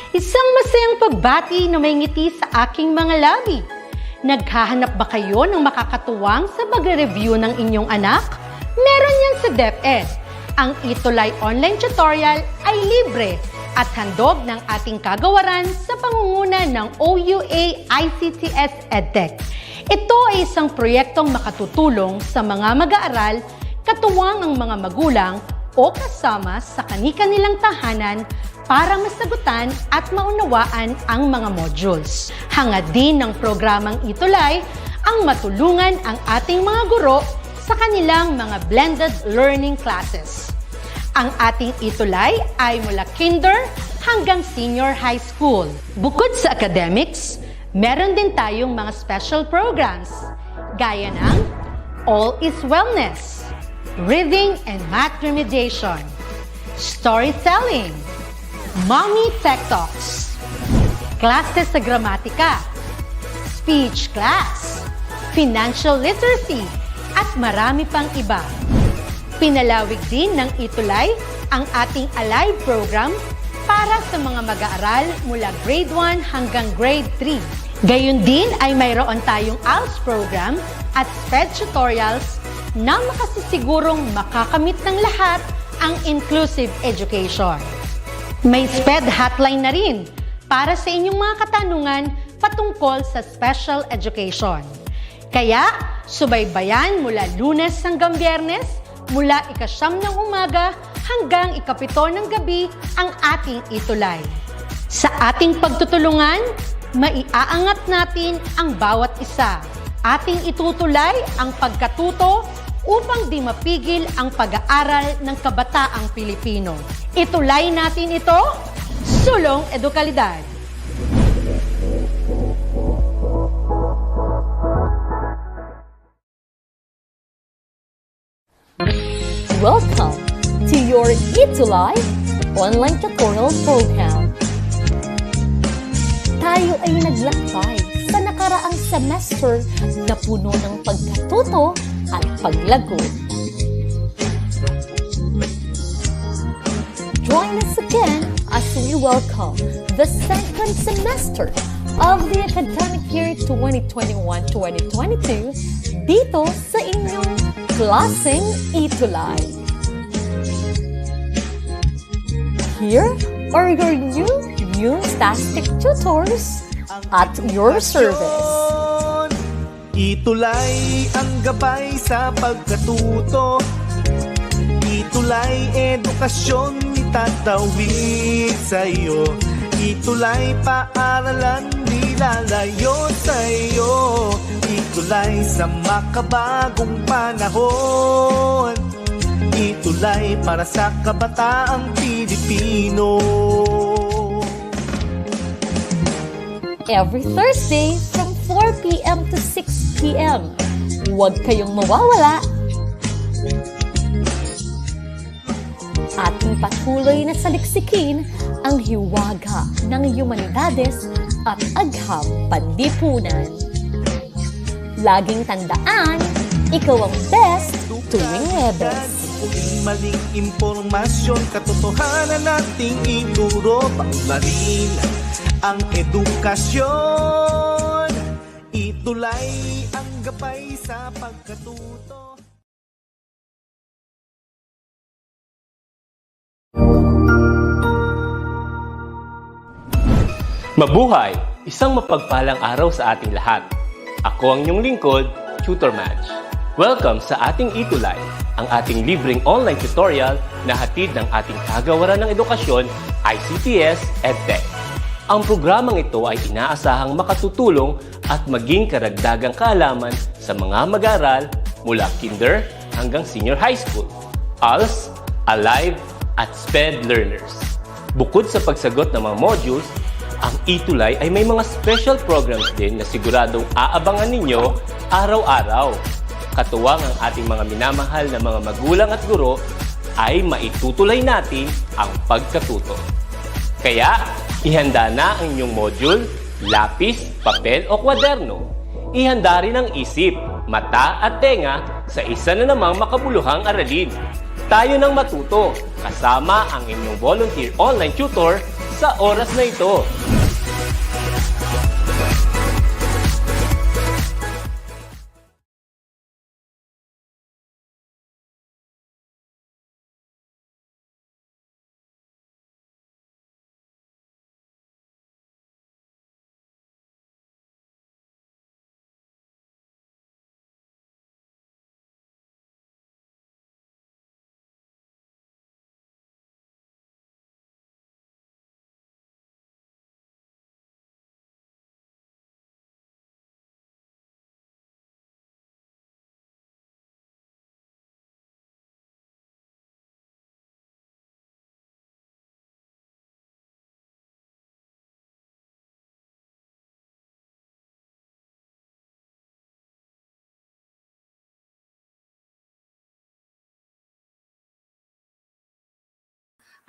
Isang masayang pagbati na may ngiti sa aking mga labi. Naghahanap ba kayo ng makakatuwang sa pagre-review ng inyong anak? Meron yan sa DepEd. Ang ETUlay online tutorial ay libre at handog ng ating kagawaran sa pangunguna ng OUA ICTS EdTech. Ito ay isang proyektong makatutulong sa mga mag-aaral, katuwang ang mga magulang o kasama sa kani-kanilang tahanan para masagutan at maunawaan ang mga modules. Hangad din ng programang ETUlay ang matulungan ang ating mga guro sa kanilang mga blended learning classes. Ang ating ETUlay ay mula kinder hanggang senior high school. Bukod sa academics, meron din tayong mga special programs gaya ng All is Wellness, Reading and Math Remediation, Storytelling, Mommy Tech Talks, Classes sa Gramatika, Speech Class, Financial Literacy, at marami pang iba. Pinalawig din ng ETUlay ang ating Alive program para sa mga mag-aaral mula grade 1 hanggang grade 3. Gayun din ay mayroon tayong ALS program at SPED tutorials na makasisigurong makakamit ng lahat ang inclusive education. May SPED hotline na rin para sa inyong mga katanungan patungkol sa special education. Kaya, subaybayan mula Lunes hanggang Biyernes, mula 9:00 ng umaga hanggang 7:00 ng gabi ang ating ETUlay. Sa ating pagtutulungan, maiaangat natin ang bawat isa. Ating itutulay ang pagkatuto upang di mapigil ang pag-aaral ng kabataang Pilipino. Itulay natin ito, sulong edukalidad. Welcome to your ETUlay online tutorial program. Tayo ay naglakbay sa nakaraang semester na puno ng pagkatuto at paglago. Join us again as we welcome the second semester of the academic year 2021-2022 dito sa inyong klaseng ETUlay. Here are your new fantastic tutors at your service. ETUlay ang gabay sa pagkatuto. ETUlay edukasyon itatawid sa'yo. ETUlay paaralan nilalayo sa'yo. ETUlay sa makabagong panahon. ETUlay para sa kabataang Pilipino. Every Thursday from 4 p.m. to 6 p.m. Huwag kayong mawawala. Ating patuloy na saliksikin ang hiwaga ng humanidades at agham panlipunan. Laging tandaan, ikaw ang best tuwing Webes. Kung maling impormasyon, katotohanan nating ituro, pagmarin ang edukasyon. ETUlay ang gabay sa pagkatuto. Mabuhay! Isang mapagpalang araw sa ating lahat. Ako ang inyong lingkod, Tutor Madge. Welcome sa ating ETUlay, ang ating libreng online tutorial na hatid ng ating kagawaran ng edukasyon, ICTS EdTech. Ang programang ito ay inaasahang makatutulong at maging karagdagang kaalaman sa mga mag-aaral mula kinder hanggang senior high school, ALS, Alive, at SPED learners. Bukod sa pagsagot ng mga modules, ang ETUlay ay may mga special programs din na siguradong aabangan ninyo araw-araw. Katuwang ang ating mga minamahal na mga magulang at guro ay maitutulay natin ang pagkatuto. Kaya, ihanda na ang inyong module, lapis, papel o kwaderno. Ihanda rin ang isip, mata at tenga sa isa na namang makabuluhang aralin. Tayo nang matuto kasama ang inyong volunteer online tutor, sa oras na ito.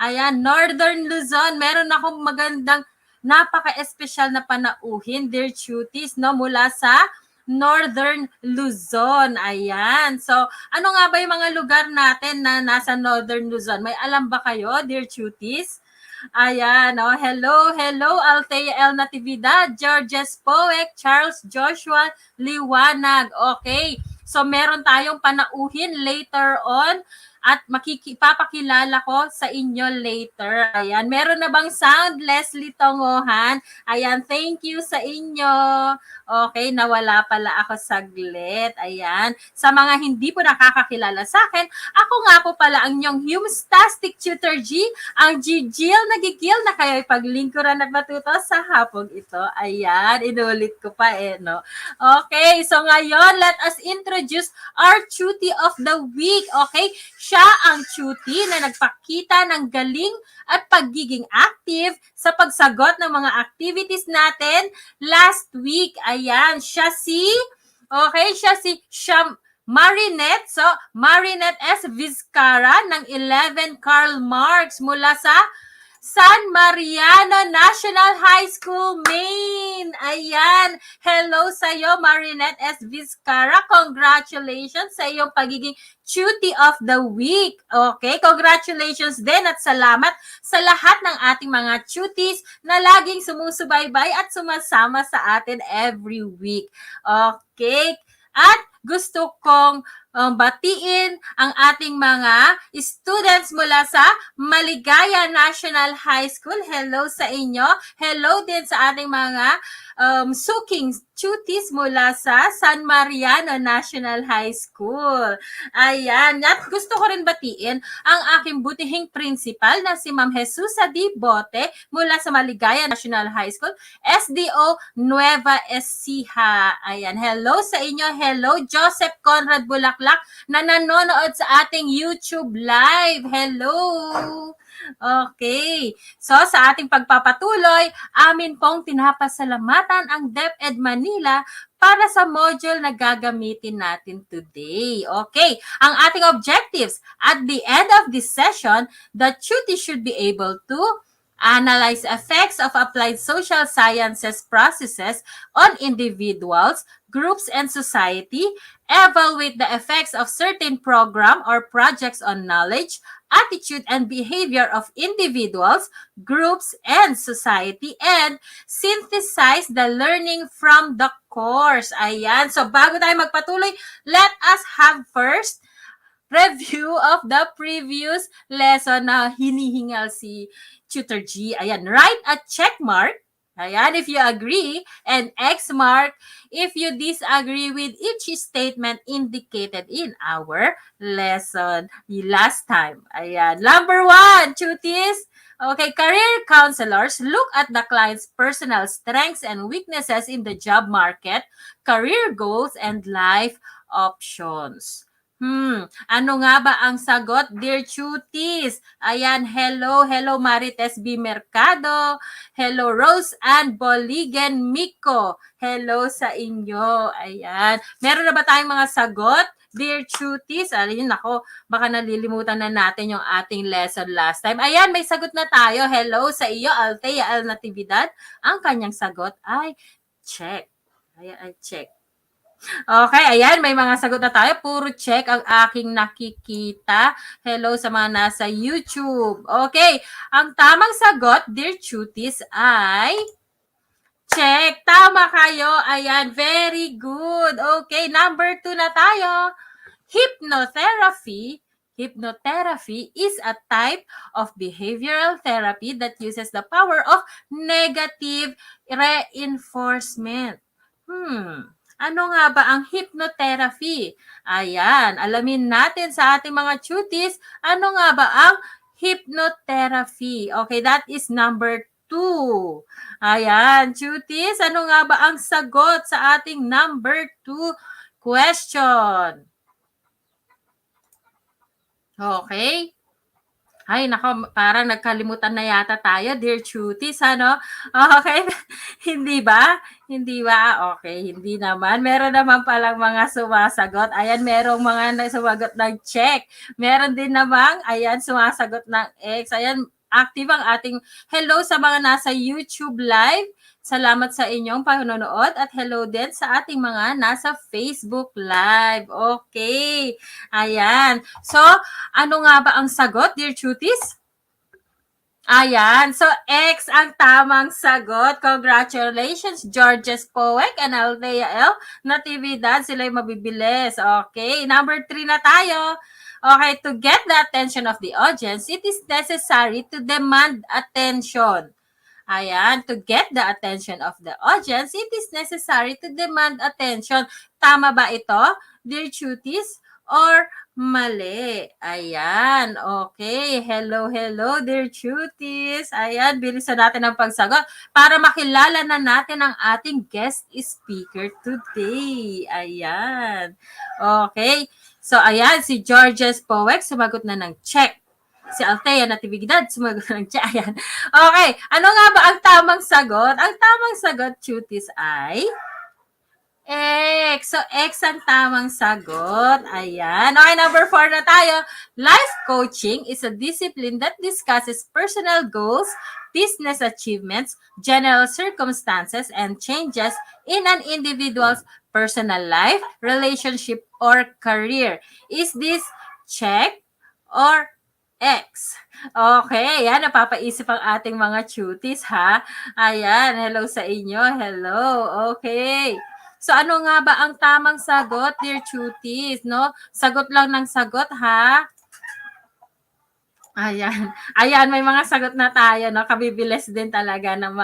Ayan, Northern Luzon, meron akong magandang napaka-espesyal na panauhin, dear cuties, no, mula sa Northern Luzon. Ayan. So, ano nga ba yung mga lugar natin na nasa Northern Luzon? May alam ba kayo, dear cuties? Ayan, oh, hello, Althea L. Natividad, Georges Poek, Charles Joshua Liwanag. Okay, so meron tayong panauhin later on at makikipapakilala ko sa inyo later. Ayan, meron na bang sound, Leslie Tongohan? Ayan, thank you sa inyo. Okay, nawala pala ako saglit. Ayan, sa mga hindi po nakakakilala sa akin, ako nga po pala ang inyong Humustastic Tutor G, ang Gigil nagigil na kayo'y paglingkuran at matuto sa hapong ito. Ayan, inulit ko pa no? Okay, so ngayon, let us introduce our cutie of the week. Okay, siya ang cutie na nagpakita ng galing at pagiging active sa pagsagot ng mga activities natin last week. Ayan, siya si Marinette. So, Marinette S. Vizcara ng 11 Karl Marx mula sa San Mariano National High School, Maine. Ayan. Hello sa iyo, Marinette S. Vizcara. Congratulations sa iyong pagiging Cutie of the Week. Okay, congratulations din at salamat sa lahat ng ating mga cuties na laging sumusubaybay at sumasama sa atin every week. Okay, at gusto kong batiin ang ating mga students mula sa Maligaya National High School. Hello sa inyo. Hello din sa ating mga suking cuties mula sa San Mariano National High School. Ayan. At gusto ko rin batiin ang aking butihing principal na si Ma'am Jesusa D. Bote mula sa Maligaya National High School, SDO Nueva Ecija. Ayan. Hello sa inyo. Hello, Joseph Conrad Bulaklak na nanonood sa ating YouTube Live. Hello! Okay. So, sa ating pagpapatuloy, amin pong pinapasalamatan ang DepEd Manila para sa module na gagamitin natin today. Okay. Ang ating objectives, at the end of this session, the tutor should be able to analyze effects of applied social sciences processes on individuals, groups, and society, evaluate the effects of certain program or projects on knowledge, attitude, and behavior of individuals, groups, and society, and synthesize the learning from the course. Ayan. So, bago tayo magpatuloy, let us have first review of the previous lesson na hinihingal si Tutor G. Ayan, write a check mark. Ayan, if you agree, and X mark if you disagree with each statement indicated in our lesson last time. Ayan, number 1, cuties. Okay, career counselors look at the client's personal strengths and weaknesses in the job market, career goals, and life options. Ano nga ba ang sagot, dear cuties? Ayan, hello Marites B. Mercado. Hello, Rose Ann Boligen Miko. Hello sa inyo. Ayan. Meron na ba tayong mga sagot, dear cuties? Alin, ako, baka nalilimutan na natin yung ating lesson last time. Ayan, may sagot na tayo. Hello sa iyo, Althea L. Natividad. Ang kanyang sagot ay check. Ayan, ay check. Okay, ayan, may mga sagot na tayo. Puro check ang aking nakikita. Hello sa mga nasa YouTube. Okay, ang tamang sagot, dear cuties, ay check. Tama kayo. Ayan, very good. Okay, number 2 na tayo. Hypnotherapy. Hypnotherapy is a type of behavioral therapy that uses the power of negative reinforcement. Ano nga ba ang hypnotherapy? Ayan, alamin natin sa ating mga cuties, ano nga ba ang hypnotherapy? Okay, that is number 2. Ayan, cuties, ano nga ba ang sagot sa ating number 2 question? Okay. Ay, nako, parang nagkalimutan na yata tayo, dear cuties, ano? Okay, hindi ba? Hindi ba? Okay, hindi naman. Meron naman palang mga sumasagot. Ayan, merong mga sumagot ng check. Meron din namang, ayan, sumasagot ng X. Ayan, active ang ating hello sa mga nasa YouTube live. Salamat sa inyong panonood at hello din sa ating mga nasa Facebook live. Okay. Ayan. So, ano nga ba ang sagot, dear cuties? Ayan. So, X ang tamang sagot. Congratulations, Georges Poek and Althea L. Natividad. Sila'y mabibilis. Okay. Number 3 na tayo. Okay. To get the attention of the audience, it is necessary to demand attention. Ayan, to get the attention of the audience, it is necessary to demand attention. Tama ba ito, dear cuties? Or mali? Ayan, okay. Hello, dear cuties. Ayan, bilisan natin ang pagsagot para makilala na natin ang ating guest speaker today. Ayan. Okay. So, ayan, si Georges Poek sumagot na ng check. Si Althea Natividad, sumagot ng Ayan. Okay, ano nga ba ang tamang sagot? Ang tamang sagot, cuties, ay X. So, X ang tamang sagot. Ayan. Okay, number 4 na tayo. Life coaching is a discipline that discusses personal goals, business achievements, general circumstances, and changes in an individual's personal life, relationship, or career. Is this check or X? Okay, yan, napapaisip ang ating mga cuties, ha? Ayan, hello sa inyo, hello, okay. So, ano nga ba ang tamang sagot, dear cuties, no? Sagot lang ng sagot, ha? Ayan, may mga sagot na tayo, no? Kabibilis din talaga ng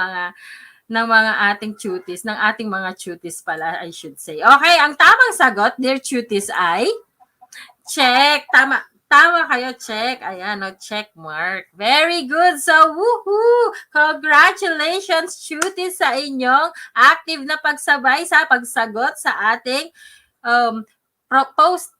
mga ating cuties, ng ating mga cuties pala, I should say. Okay, ang tamang sagot, dear cuties, ay check. Tama kayo, check. Ayan, no, check mark. Very good. So, woohoo! Congratulations, cuties, sa inyong active na pagsabay sa pagsagot sa ating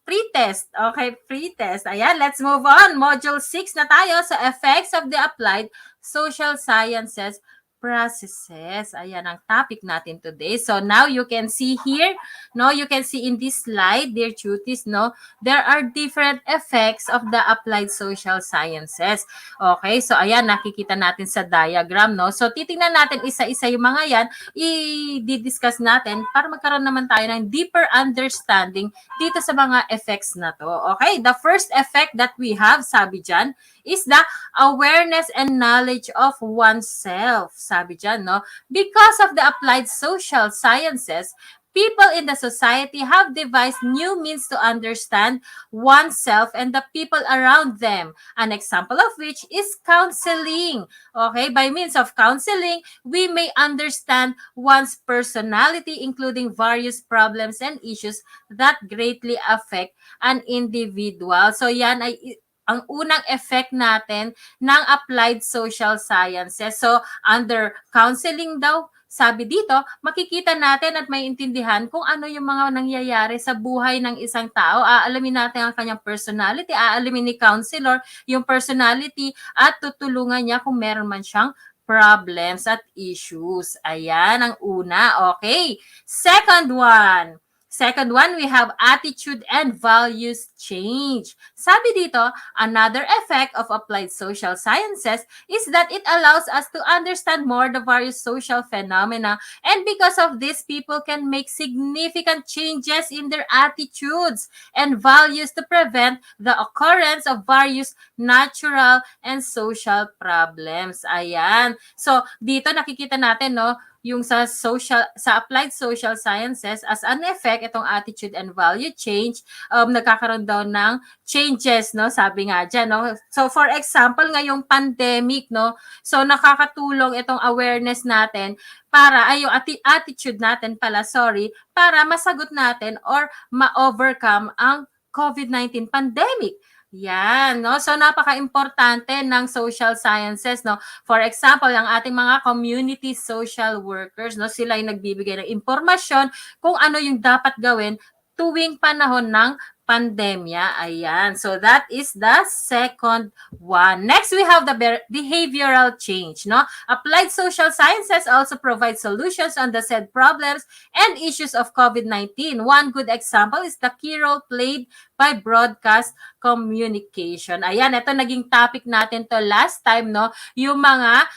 pre-test. Okay, pre-test. Ayan, let's move on. Module 6 na tayo sa effects of the applied social sciences processes. Ayan ang topic natin today. So now you can see here, no, you can see in this slide, dear cuties, no, there are different effects of the applied social sciences. Okay, so ayan, nakikita natin sa diagram, no. So titingnan natin isa-isa yung mga yan, i-discuss natin para magkaroon naman tayo ng deeper understanding dito sa mga effects na to. Okay, the first effect that we have, sabi dyan, is the awareness and knowledge of oneself. Sabi dyan, no? Because of the applied social sciences, people in the society have devised new means to understand oneself and the people around them. An example of which is counseling. Okay, by means of counseling, we may understand one's personality, including various problems and issues that greatly affect an individual. So yan ay ang unang effect natin ng applied social sciences. So, under counseling daw, sabi dito, makikita natin at may intindihan kung ano yung mga nangyayari sa buhay ng isang tao. Aalamin natin ang kanyang personality, aalamin ni counselor yung personality at tutulungan niya kung meron man siyang problems at issues. Ayan ang una. Okay. Second one. Second one, we have attitude and values change. Sabi dito, another effect of applied social sciences is that it allows us to understand more the various social phenomena, and because of this, people can make significant changes in their attitudes and values to prevent the occurrence of various natural and social problems. Ayan. So, dito nakikita natin, no, yung sa applied social sciences, as an effect itong attitude and value change, nagkakaroon daw ng changes, no, sabi nga diyan, no. So for example, ngayong pandemic, no, so nakakatulong itong awareness natin para yung attitude natin pala, para masagot natin or ma-overcome ang COVID-19 pandemic. Yan, no? So napaka-importante ng social sciences, no? For example, ang ating mga community social workers, no, sila ay nagbibigay ng impormasyon kung ano yung dapat gawin tuwing panahon ng pandemya. Ayan. So that is the second one. Next, we have the behavioral change, no? Applied social sciences also provide solutions on the said problems and issues of COVID-19. One good example is the key role played by broadcast communication. Ayan, ito naging topic natin to last time, no? Yung mga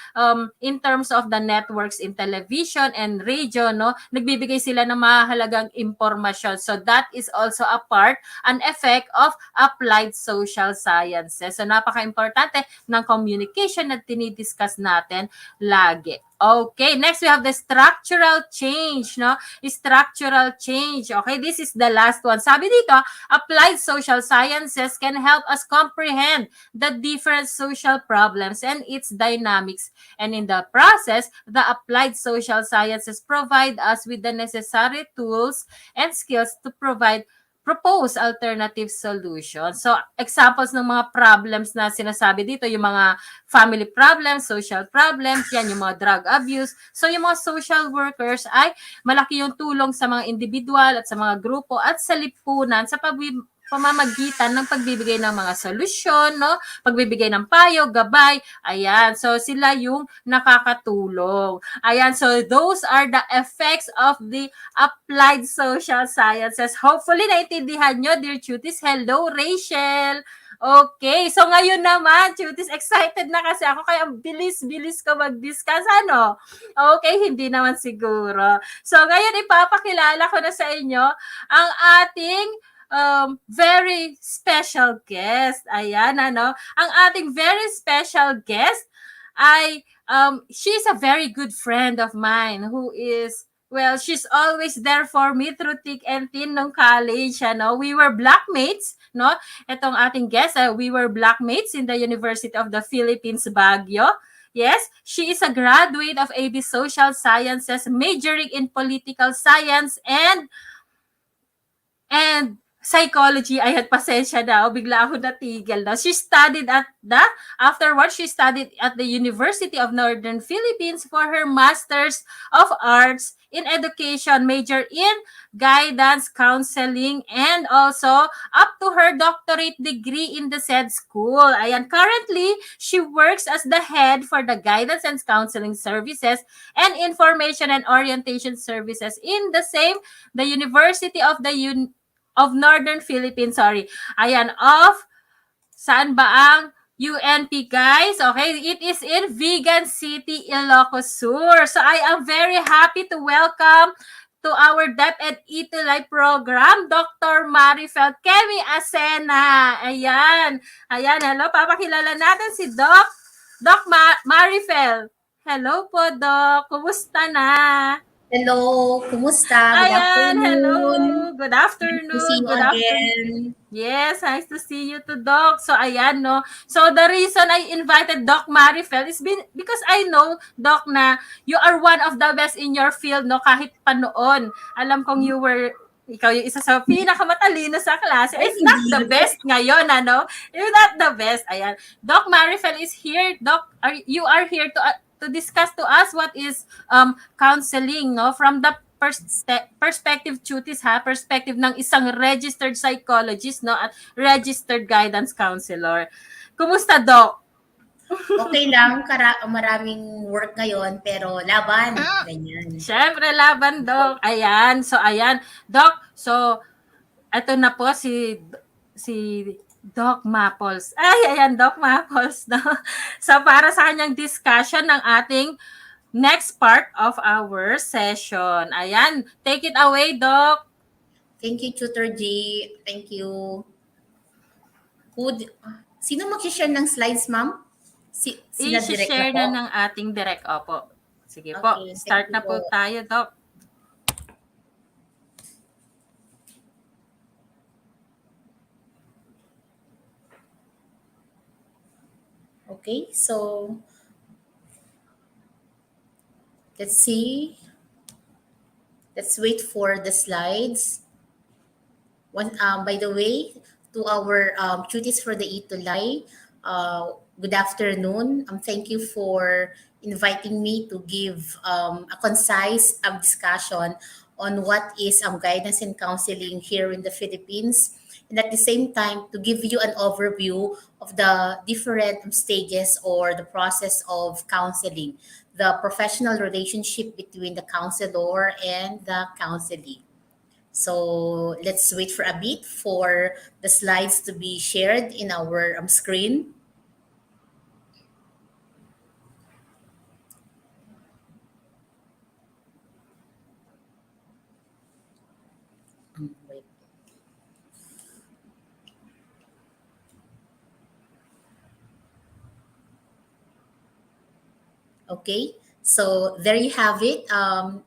in terms of the networks in television and radio, no? Nagbibigay sila ng mahalagang impormasyon. So that is also a part, an effect of applied social sciences. So napaka-importante ng communication na tinidiscuss natin lagi. Okay, next we have the structural change, no? Structural change. Okay, this is the last one. Sabi dito, applied social sciences can help us comprehend the different social problems and its dynamics. And in the process, the applied social sciences provide us with the necessary tools and skills to propose alternative solutions. So, examples ng mga problems na sinasabi dito, yung mga family problems, social problems, yan, yung mga drug abuse. So, yung mga social workers ay malaki yung tulong sa mga individual at sa mga grupo at sa lipunan sa pamamagitan ng pagbibigay ng mga solusyon, no? Pagbibigay ng payo, gabay. Ayan. So, sila yung nakakatulong. Ayan. So, those are the effects of the applied social sciences. Hopefully, naintindihan nyo, dear Chutis. Hello, Rachel. Okay. So, ngayon naman, Chutis, excited na kasi ako. Kaya bilis-bilis ko mag-discuss. Ano? Okay, hindi naman siguro. So, ngayon, ipapakilala ko na sa inyo ang ating very special guest. Ayan, ano? Ang ating very special guest ay, she's a very good friend of mine who is, well, she's always there for me through thick and thin nung college, ano? We were blackmates, no? Itong ating guest, we were blackmates in the University of the Philippines, Baguio. Yes, she is a graduate of AB Social Sciences, majoring in political science and psychology. Ay, pasensya daw. Bigla ako natigil daw. Afterwards, she studied at the University of Northern Philippines for her Masters of Arts in Education, major in guidance, counseling, and also up to her doctorate degree in the said school. Ayan, currently, she works as the head for the guidance and counseling services and information and orientation services in the University of Northern Philippines, Ayan, saan ba ang UNP, guys? Okay, it is in Vigan City, Ilocos Sur. So I am very happy to welcome to our DepEd ETUlay program, Dr. Marifel Kemi Asena. Ayan, hello. Papakilala natin si Doc Marifel. Hello po, Doc. Kumusta na? Hello, kumusta? Good Ayan, afternoon. hello. Good afternoon. Nice to see you Good again. Yes, nice to see you too, Doc. So, ayan, no. So, the reason I invited Doc Marifel is because I know, Doc, na you are one of the best in your field, no, kahit pa noon. Alam kong ikaw yung isa sa pinakamatalino sa klase. It's not the best ngayon, ano? You're not the best. Ayan. Doc Marifel is here. Doc, you are here to discuss to us what is counseling, no, from the perspective, perspective ng isang registered psychologist, no, at registered guidance counselor. Kumusta, Doc? Okay lang, maraming work ngayon, pero laban, ganyan. Siyempre, laban, Doc. Ayan. So, ayan. Doc, so, ito na po si Doc Maples. Ay, ayan, Doc Maples. No? So, para sa kanyang discussion ng ating next part of our session. Ayan. Take it away, Doc. Thank you, Tutor G. Thank you. Sino mag-share ng slides, ma'am? Sila direct na I-share po? na ng ating direct. Opo. Sige po. Okay, thank Start you na po po. tayo, Doc. Okay, so let's see. Let's wait for the slides. By the way, to our cuties for the ETUlay, good afternoon. Thank you for inviting me to give a concise discussion on what is guidance and counseling here in the Philippines, and at the same time to give you an overview of the different stages or the process of counseling, the professional relationship between the counselor and the counselee. So let's wait for a bit for the slides to be shared in our screen. Wait. Okay, so there you have it. To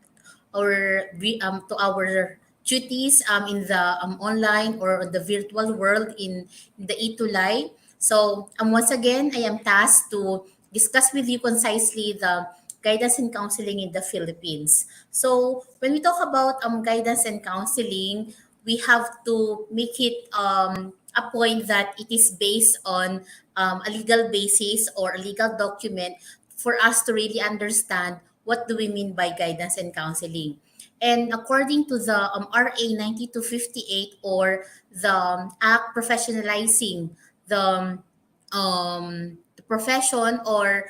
our duties in the online or the virtual world in the ETUlay. So once again, I am tasked to discuss with you concisely the guidance and counseling in the Philippines. So when we talk about guidance and counseling, we have to make it a point that it is based on a legal basis or a legal document for us to really understand what do we mean by guidance and counseling. And according to the RA 9258 or the Act professionalizing the profession or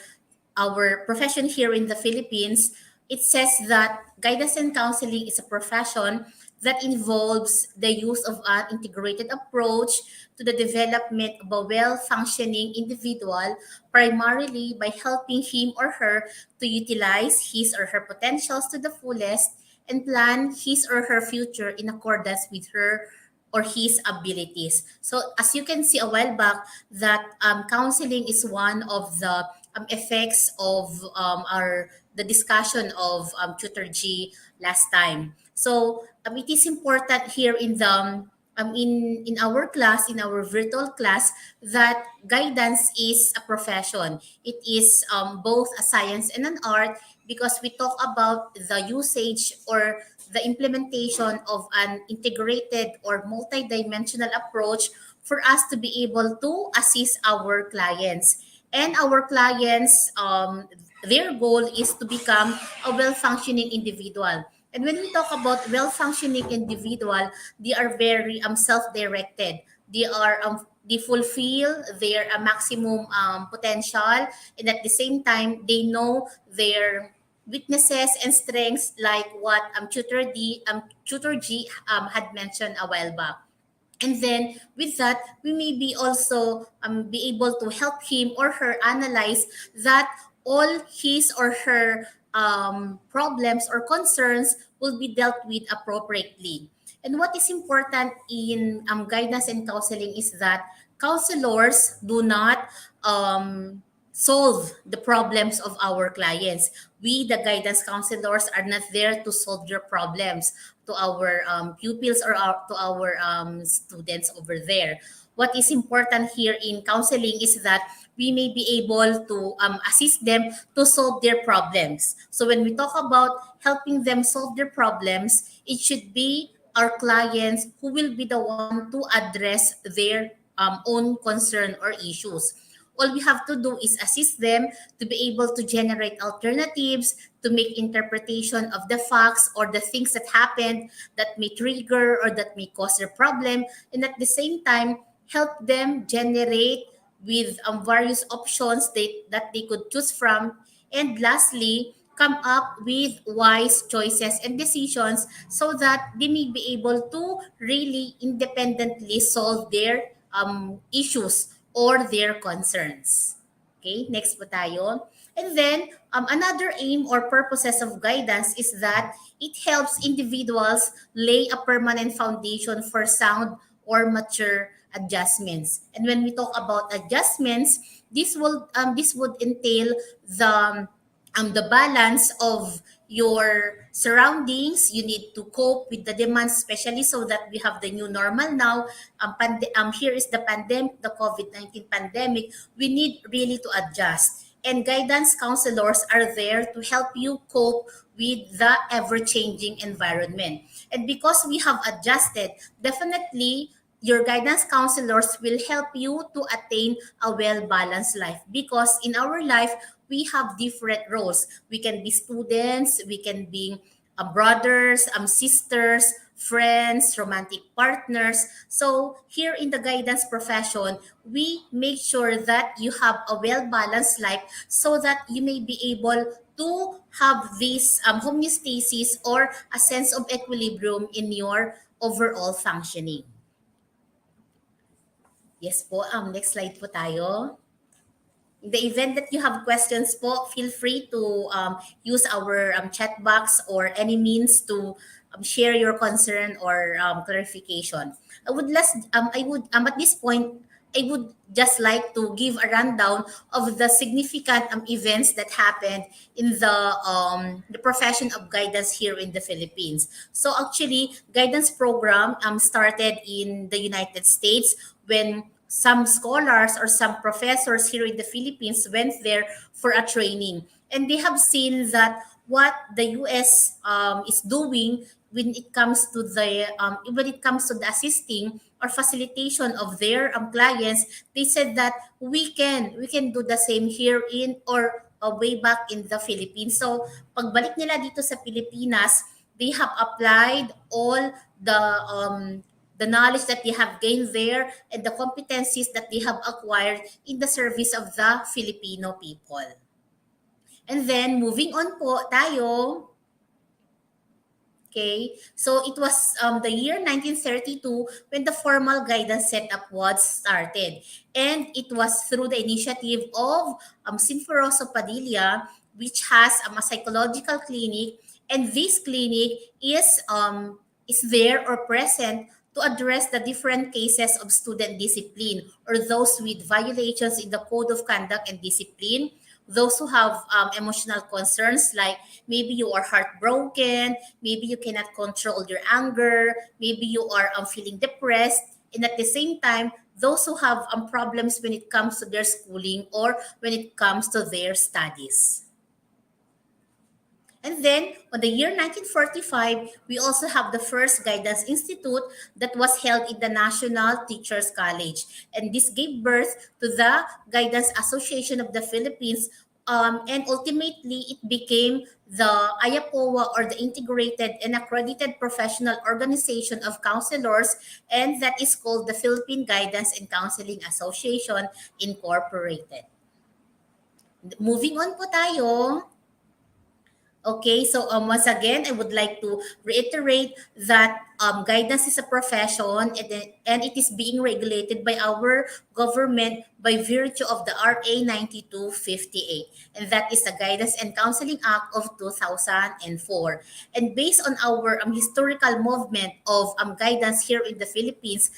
our profession here in the Philippines, it says that guidance and counseling is a profession that involves the use of an integrated approach to the development of a well-functioning individual, primarily by helping him or her to utilize his or her potentials to the fullest and plan his or her future in accordance with her or his abilities. So as you can see a while back, that counseling is one of the effects of our the discussion of Tutor G last time. So it is important here in the in our class, in our virtual class, that guidance is a profession. It is both a science and an art because we talk about the usage or the implementation of an integrated or multidimensional approach for us to be able to assist our clients. And our clients, their goal is to become a well-functioning individual. And when we talk about well-functioning individual, they are very self-directed. They fulfill their maximum potential, and at the same time, they know their weaknesses and strengths, like what Tutor G had mentioned a while back. And then with that, we may be also be able to help him or her analyze that all his or her problems or concerns will be dealt with appropriately. And what is important in guidance and counseling is that counselors do not solve the problems of our clients. We, the guidance counselors, are not there to solve your problems to our pupils or to our students over there. What is important here in counseling is that we may be able to assist them to solve their problems. So when we talk about helping them solve their problems, it should be our clients who will be the one to address their own concern or issues. All we have to do is assist them to be able to generate alternatives, to make interpretation of the facts or the things that happened that may trigger or that may cause their problem, and at the same time, help them generate with various options that they could choose from. And lastly, come up with wise choices and decisions so that they may be able to really independently solve their issues or their concerns. Okay, next po tayo. And then, another aim or purposes of guidance is that it helps individuals lay a permanent foundation for sound or mature adjustments. And when we talk about adjustments, this would entail the balance of your surroundings. You need to cope with the demands, especially so that we have the new normal now. Here is the pandemic, the COVID-19 pandemic. We need really to adjust. And guidance counselors are there to help you cope with the ever-changing environment. And because we have adjusted, definitely your guidance counselors will help you to attain a well-balanced life, because in our life we have different roles. We can be students, we can be brothers, sisters, friends, romantic partners. So here in the guidance profession, we make sure that you have a well-balanced life so that you may be able to have this homeostasis or a sense of equilibrium in your overall functioning. Yes po, next slide po tayo. In the event that you have questions po, feel free to use our chat box or any means to share your concern or clarification. I would at this point, I would just like to give a rundown of the significant events that happened in the profession of guidance here in the Philippines. So actually, guidance program started in the United States when some scholars or some professors here in the Philippines went there for a training. And they have seen that what the US is doing when it comes to the assisting or facilitation of their clients. They said that we can do the same here in or way back in the Philippines. So pagbalik nila dito sa Pilipinas, they have applied all the knowledge that they have gained there and the competencies that they have acquired in the service of the Filipino people. And then, moving on po tayo. Okay, so it was the year 1932 when the formal guidance setup was started. And it was through the initiative of Sinforoso Padilla, which has a psychological clinic. And this clinic is there or present to address the different cases of student discipline or those with violations in the Code of Conduct and Discipline, those who have emotional concerns like maybe you are heartbroken, maybe you cannot control your anger, maybe you are feeling depressed, and at the same time, those who have problems when it comes to their schooling or when it comes to their studies. And then, on the year 1945, we also have the first Guidance Institute that was held in the National Teachers College. And this gave birth to the Guidance Association of the Philippines, and ultimately, it became the IAPOA, or the Integrated and Accredited Professional Organization of Counselors, and that is called the Philippine Guidance and Counseling Association Incorporated. Moving on po tayo. Okay, so once again, I would like to reiterate that guidance is a profession, and it is being regulated by our government by virtue of the RA 9258. And that is the Guidance and Counseling Act of 2004. And based on our historical movement of guidance here in the Philippines,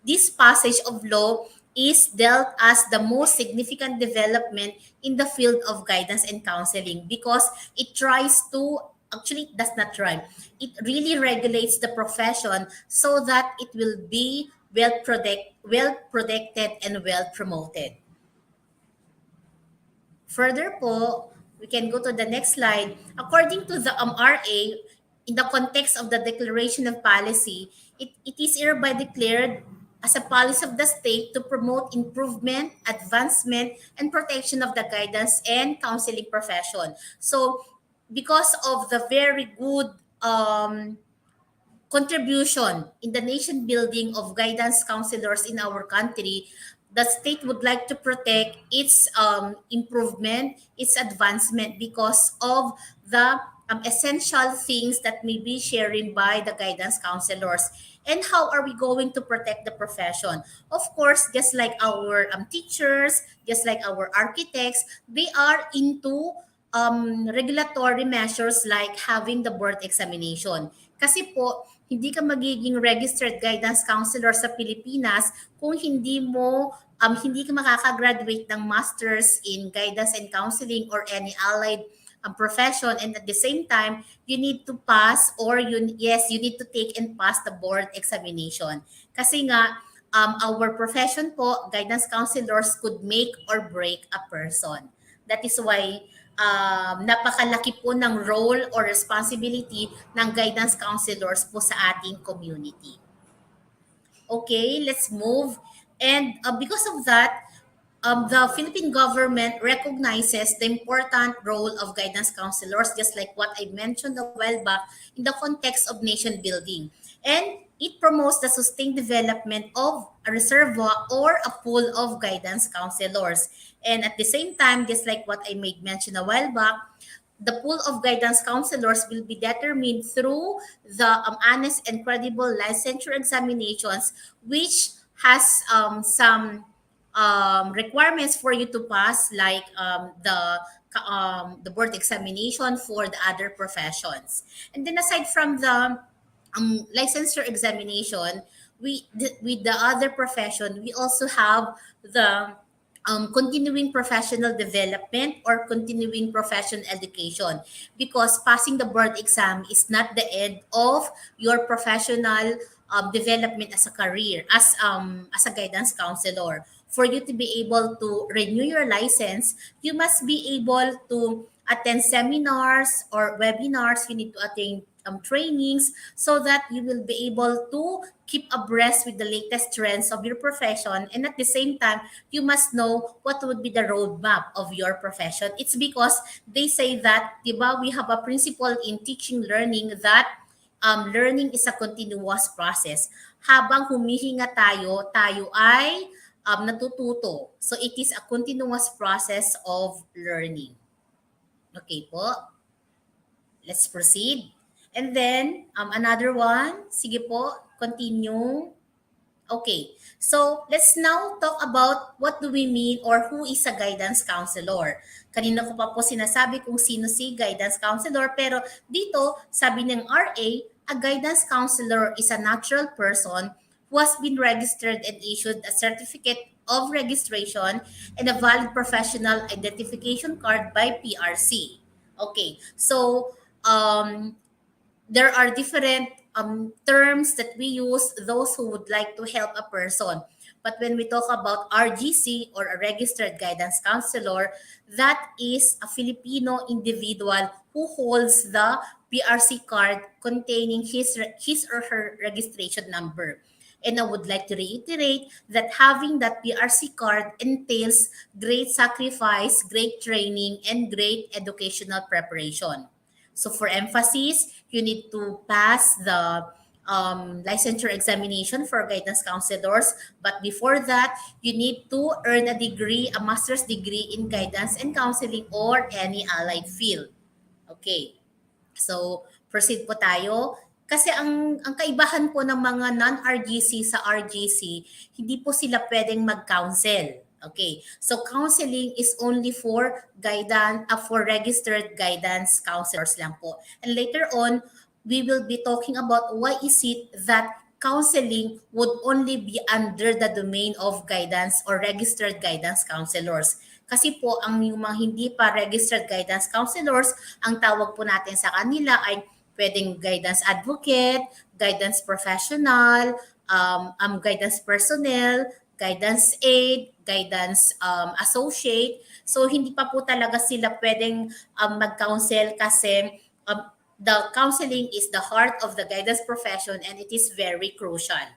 this passage of law is dealt as the most significant development in the field of guidance and counseling, because it tries to, actually it does not try, it really regulates the profession so that it will be well protected and well promoted. Further po, we can go to the next slide. According to the RA, in the context of the Declaration of Policy, it is hereby declared as a policy of the state to promote improvement, advancement, and protection of the guidance and counseling profession. So, because of the very good contribution in the nation building of guidance counselors in our country, the state would like to protect its improvement, its advancement because of the essential things that may be sharing by the guidance counselors. And how are we going to protect the profession? Of course, just like our teachers, just like our architects, they are into regulatory measures like having the board examination. Kasi po, hindi ka magiging registered guidance counselor sa Pilipinas kung hindi ka makaka-graduate ng masters in guidance and counseling or any allied profession, and at the same time you need to pass or you need to take and pass the board examination kasi nga our profession po, guidance counselors could make or break a person. That is why napakalaki po ng role or responsibility ng guidance counselors po sa ating community. Okay, let's move. And because of that, the Philippine government recognizes the important role of guidance counselors, just like what I mentioned a while back, in the context of nation building. And it promotes the sustained development of a reservoir or a pool of guidance counselors. And at the same time, just like what I made mention a while back, the pool of guidance counselors will be determined through the honest and credible licensure examinations, which has some requirements for you to pass, like the board examination for the other professions. And then aside from the licensure examination, with the other profession, we also have the continuing professional development or continuing professional education, because passing the board exam is not the end of your professional development as a career, as a guidance counselor. For you to be able to renew your license, you must be able to attend seminars or webinars. You need to attend trainings so that you will be able to keep abreast with the latest trends of your profession, and at the same time you must know what would be the roadmap of your profession. It's because they say that, diba, we have a principle in teaching learning that learning is a continuous process. Habang humihinga tayo, tayo ay natututo. So it is a continuous process of learning. Okay po. Let's proceed. And then, another one. Sige po, continue. Okay, so let's now talk about what do we mean or who is a guidance counselor. Kanina ko pa po sinasabi kung sino si guidance counselor, pero dito, sabi ng RA, a guidance counselor is a natural person who has been registered and issued a certificate of registration and a valid professional identification card by PRC. Okay, so there are different terms that we use, those who would like to help a person. But when we talk about RGC or a registered guidance counselor, that is a Filipino individual who holds the PRC card containing his or her registration number. And I would like to reiterate that having that PRC card entails great sacrifice, great training, and great educational preparation. So for emphasis, you need to pass the licensure examination for guidance counselors. But before that, you need to earn a degree, a master's degree in guidance and counseling or any allied field. Okay. So proceed po tayo. Kasi ang kaibahan po ng mga non-RGC sa RGC, hindi po sila pwedeng mag-counsel. Okay, so counseling is only for guidance, for registered guidance counselors lang po. And later on, we will be talking about why is it that counseling would only be under the domain of guidance or registered guidance counselors. Kasi po, ang yung mga hindi pa registered guidance counselors, ang tawag po natin sa kanila ay pwedeng guidance advocate, guidance professional, guidance personnel, guidance aid, guidance associate. So hindi pa po talaga sila pwedeng mag-counsel kasi the counseling is the heart of the guidance profession and it is very crucial.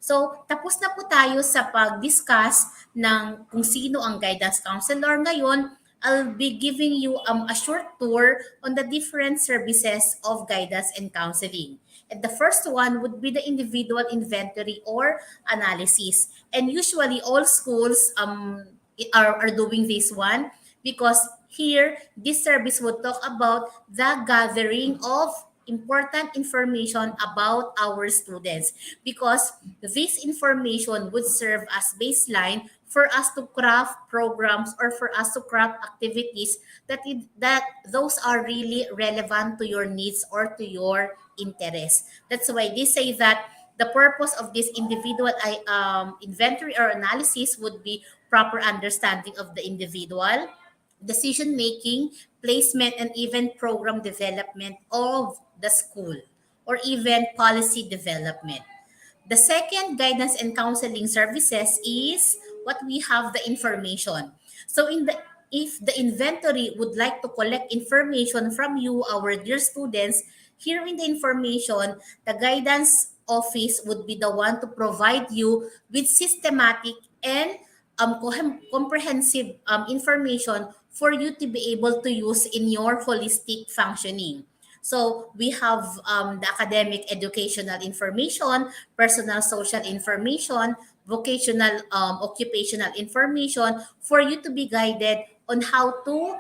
So tapos na po tayo sa pag-discuss ng kung sino ang guidance counselor. Ngayon, I'll be giving you a short tour on the different services of guidance and counseling. And the first one would be the individual inventory or analysis. And usually all schools are doing this one because here this service would talk about the gathering of important information about our students, because this information would serve as baseline for us to craft programs or for us to craft activities that those are really relevant to your needs or to your interests. That's why they say that the purpose of this individual inventory or analysis would be proper understanding of the individual, decision making, placement, and even program development of the school, or even policy development. The second, guidance and counseling services, is what we have the information. So in the if the inventory would like to collect information from you, our dear students, here in the information, the guidance office would be the one to provide you with systematic and comprehensive information for you to be able to use in your holistic functioning. So we have the academic educational information, personal social information, vocational occupational information for you to be guided on how to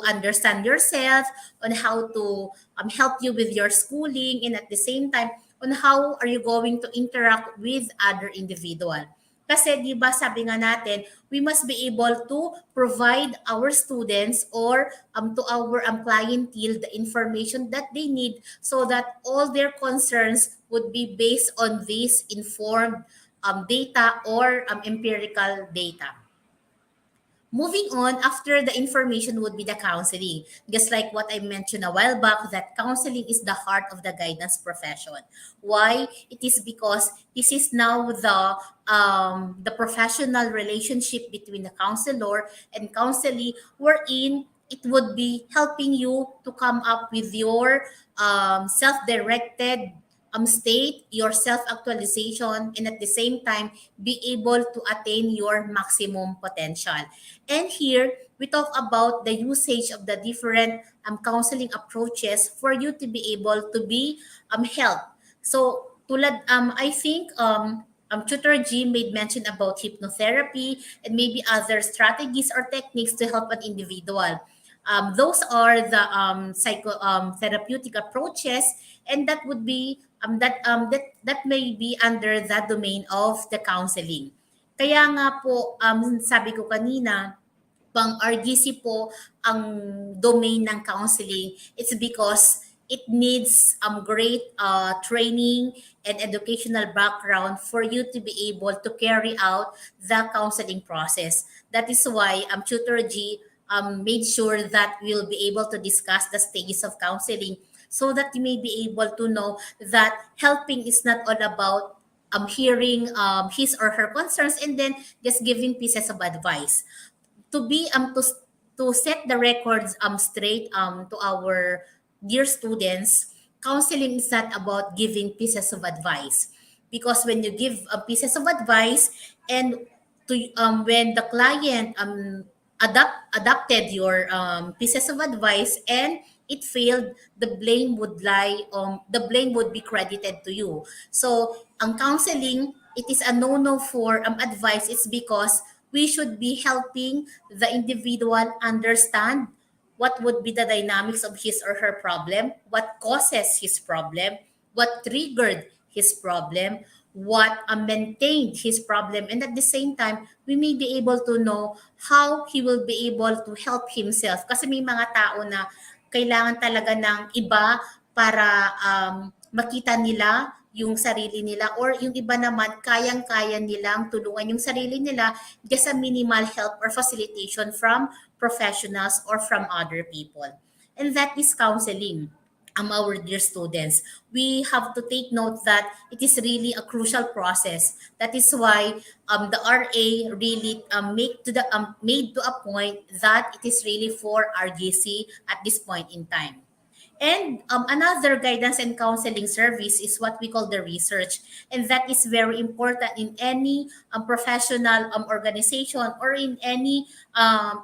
understand yourself, on how to help you with your schooling, and at the same time on how are you going to interact with other individual. Kasi di ba sabi nga natin, we must be able to provide our students or to our clientele the information that they need so that all their concerns would be based on this informed data or empirical data. Moving on, after the information would be the counseling. Just like what I mentioned a while back, that counseling is the heart of the guidance profession. Why? It is because this is now the professional relationship between the counselor and counselee, wherein it would be helping you to come up with your self-directed state, your self-actualization, and at the same time, be able to attain your maximum potential. And here, we talk about the usage of the different counseling approaches for you to be able to be helped. So, tulad, I think Tutor G made mention about hypnotherapy and maybe other strategies or techniques to help an individual. Those are the therapeutic approaches, and that would be that may be under the domain of the counseling. Kaya nga po, sabi ko kanina, pang RGC po ang domain ng counseling. It's because it needs great training and educational background for you to be able to carry out the counseling process. That is why Tutor G made sure that we'll be able to discuss the stages of counseling so that you may be able to know that helping is not all about hearing his or her concerns and then just giving pieces of advice. To be to set the records straight to our dear students, counseling is not about giving pieces of advice, because when you give pieces of advice and to when the client adopted your pieces of advice and it failed, the blame would be credited to you. So ang counseling, it is a no-no for advice. It's because we should be helping the individual understand what would be the dynamics of his or her problem, what causes his problem, what triggered his problem, what maintained his problem, and at the same time, we may be able to know how he will be able to help himself. Kasi may mga tao na kailangan talaga ng iba para makita nila yung sarili nila, or yung iba naman kayang-kaya nilang tulungan yung sarili nila just a minimal help or facilitation from professionals or from other people. And that is counseling. Our dear students, we have to take note that it is really a crucial process. That is why the RA really made to a point that it is really for RGC at this point in time. And another guidance and counseling service is what we call the research. And that is very important in any professional organization or in any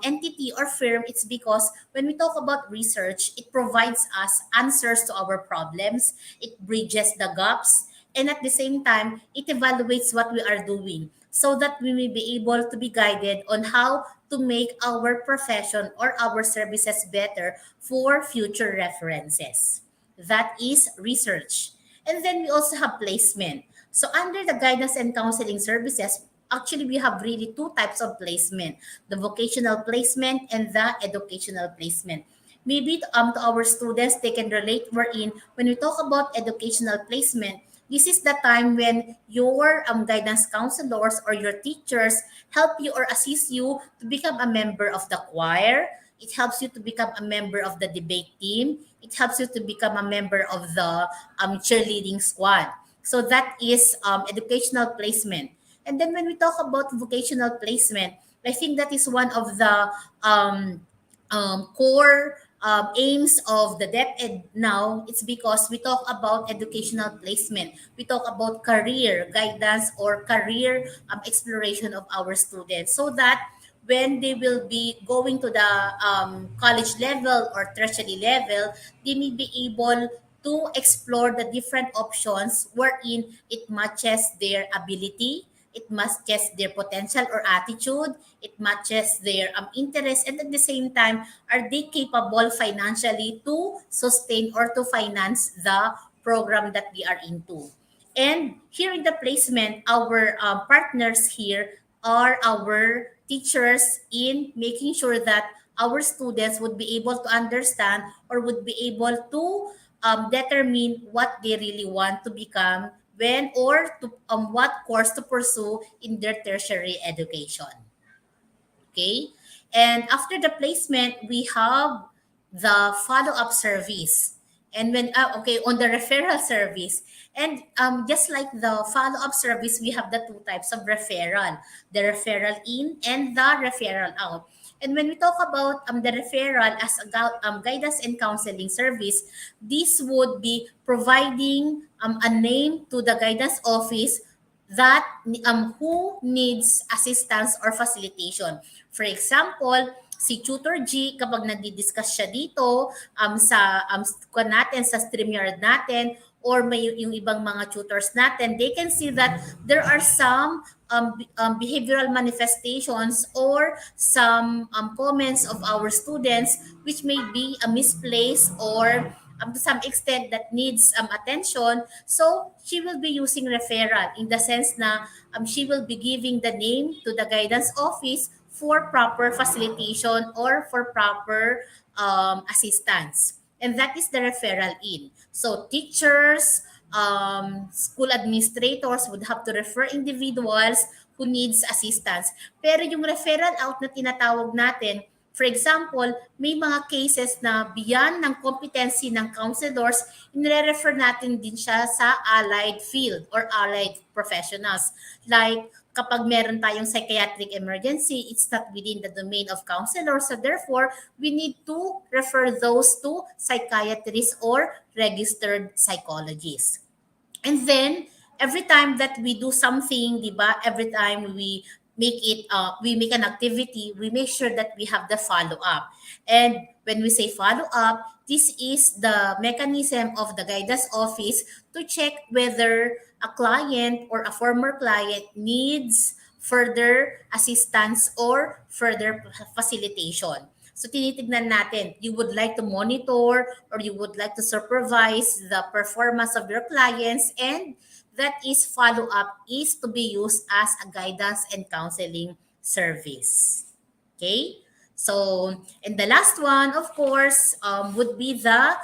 entity or firm. It's because when we talk about research, it provides us answers to our problems, it bridges the gaps, and at the same time, it evaluates what we are doing so that we may be able to be guided on how to make our profession or our services better for future references. That is research. And then we also have placement. So under the guidance and counseling services, actually we have really two types of placement, the vocational placement and the educational placement. Maybe to our students, they can relate wherein when we talk about educational placement, this is the time when your guidance counselors or your teachers help you or assist you to become a member of the choir. It helps you to become a member of the debate team. It helps you to become a member of the cheerleading squad. So that is educational placement. And then when we talk about vocational placement, I think that is one of the core aims of the DepEd now. It's because we talk about educational placement. We talk about career guidance or career exploration of our students so that when they will be going to the college level or tertiary level, they may be able to explore the different options wherein it matches their ability, it matches their potential or attitude, it matches their interest, and at the same time, are they capable financially to sustain or to finance the program that we are into. And here in the placement, our partners here are our teachers in making sure that our students would be able to understand or would be able to determine what they really want to become when or to what course to pursue in their tertiary education. Okay. And after the placement, we have the follow-up service. And when, okay, on the referral service. And just like the follow-up service, we have the two types of referral, the referral in and the referral out. And when we talk about the referral as a guidance and counseling service, this would be providing a name to the guidance office that who needs assistance or facilitation. For example, si Tutor G, kapag nagdi-discuss siya dito sa kwan natin, sa StreamYard natin, or may yung ibang mga tutors natin, they can see that there are some behavioral manifestations or some comments of our students which may be a misplaced or to some extent that needs attention. So she will be using referral in the sense na she will be giving the name to the guidance office for proper facilitation or for proper assistance. And that is the referral in. So teachers, school administrators would have to refer individuals who needs assistance. Pero yung referral out na tinatawag natin, for example, may mga cases na beyond ng competency ng counselors, inire-refer natin din siya sa allied field or allied professionals. Like, kapag meron tayong psychiatric emergency, it's not within the domain of counselors. So therefore, we need to refer those to psychiatrists or registered psychologists. And then, every time that we do something, di ba, every time we make an activity, we make sure that we have the follow-up. And when we say follow-up, this is the mechanism of the guidance office to check whether a client or a former client needs further assistance or further facilitation. So tinitignan natin, you would like to monitor or you would like to supervise the performance of your clients, and that is follow-up is to be used as a guidance and counseling service. Okay? So, and the last one, of course, would be the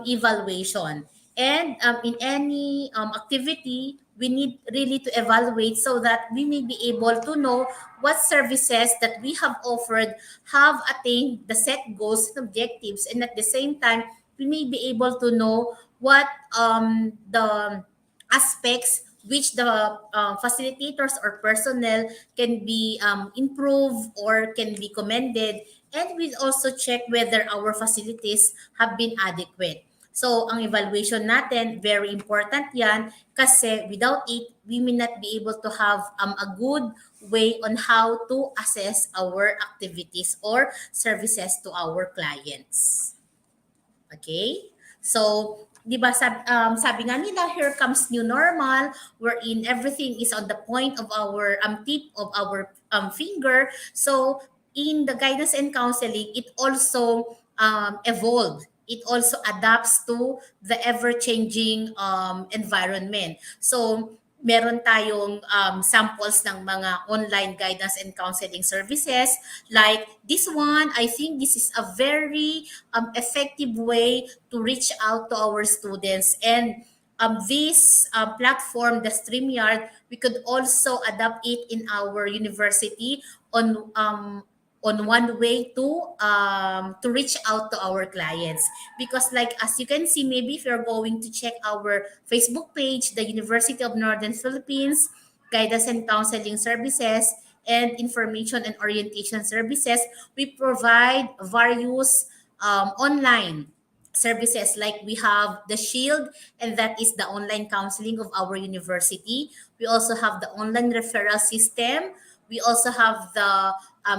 evaluation. And in any activity, we need really to evaluate so that we may be able to know what services that we have offered have attained the set goals and objectives, and at the same time, we may be able to know what the aspects which the facilitators or personnel can be improved or can be commended, and we also check whether our facilities have been adequate. So, ang evaluation natin, very important yan kasi without it, we may not be able to have a good way on how to assess our activities or services to our clients. Okay? So, di ba sabi nga nila, here comes new normal, wherein everything is on the point of our tip of our finger. So, in the guidance and counseling, it also evolved. It also adapts to the ever-changing environment. So, meron tayong samples ng mga online guidance and counseling services. Like this one, I think this is a very effective way to reach out to our students. And this platform, the StreamYard, we could also adapt it in our university on one way to reach out to our clients, because like as you can see, maybe if you're going to check our Facebook page, the University of Northern Philippines Guidance and Counseling Services and Information and Orientation Services, we provide various online services. Like we have the Shield, and that is the online counseling of our university. We also have the online referral system. We also have the